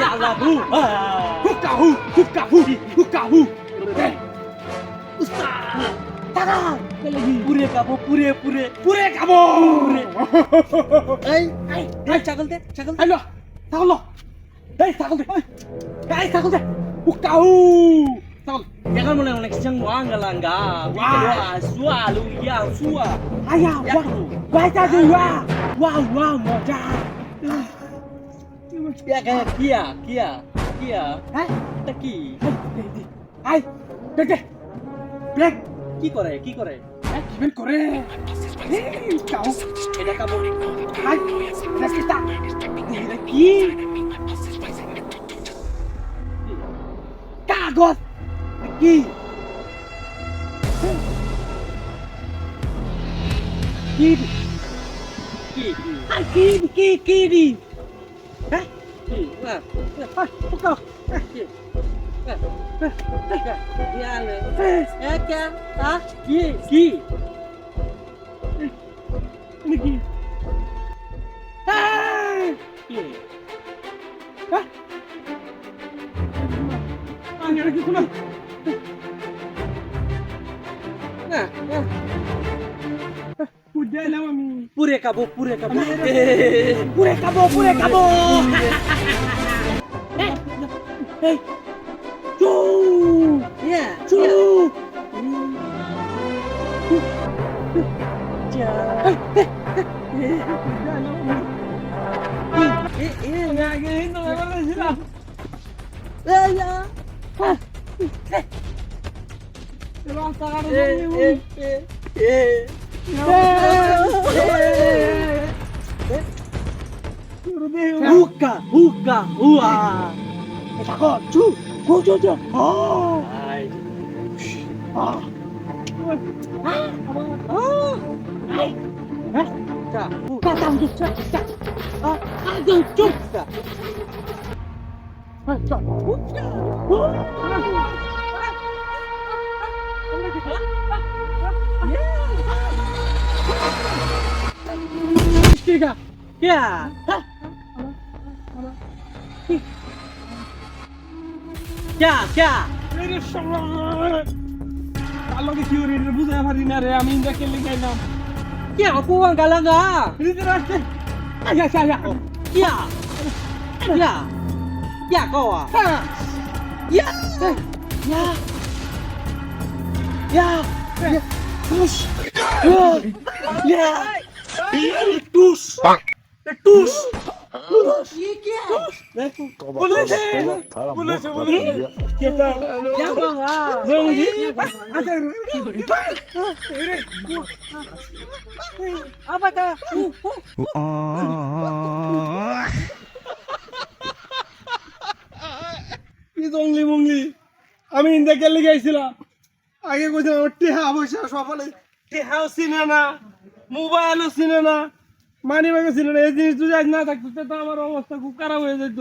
Yalla bu. Hukahu, hukahu, hukahu. Ustaz. Tangan. Lagi. Pure kabo, pure. Pure kabo. Ay, ছাগল দে, ছাগল। Halo, takolo. Hey, takol deh. Hey, takol deh. Hukahu. Takol. Jangan mulai naik siang langga. Wah. Sua lu ya, sua. Ayah, Ya, wah. Wah, jadi wah. Wah, moja. Ya kayak Kia. Hah? Taki. Hai, deh. Black. কি করে? Kiben kore. Hey, kau. এটা কাবো। Hai, let's kita. Lagi. Kagos. Lagi. Kiri. কি? Kiri. Hah? Nah, Hai, buka. ya le. Eh, Kya? Ah, Ki. Ini ki. Hai. ki. Hah? Ini lagi kuna. Nah, Udah nama mi. pure kabo. Pure kabo. Hey. Cu. Ya, Cu. ya. Udah nama mi. Nggak gitu, nggak pernah silah. Ya. Terus sekarang ini. Buka. Wah. Takut, cu. Oh. Hai. Ah. Ca. Katang tu, cak. Aduh, cuk. Istiga. Ya. Kya? Ini salah. Kalau di sini rebus saya hari ini ada amin dah kelih kena. Kya aku ang galanga. Ini terus. Ayah. Kya kau ah. Ya. Terus. Terus. Terus. Boleh sih. Kita. Ya bang ah. Ada. Apa kah? কি জঙ্গলি মঙ্গলি আমি ইন্দাকে লেগেছিলাম আগে কইছিলাম টেহা পয়সা সফলে টেহাও চিনে না মোবাইলও চিনে না মানি ব্যাগও চিনে না এই জিনিস যদি আজ না থাকতো তো আমার অবস্থা খুব খারাপ হয়ে যেত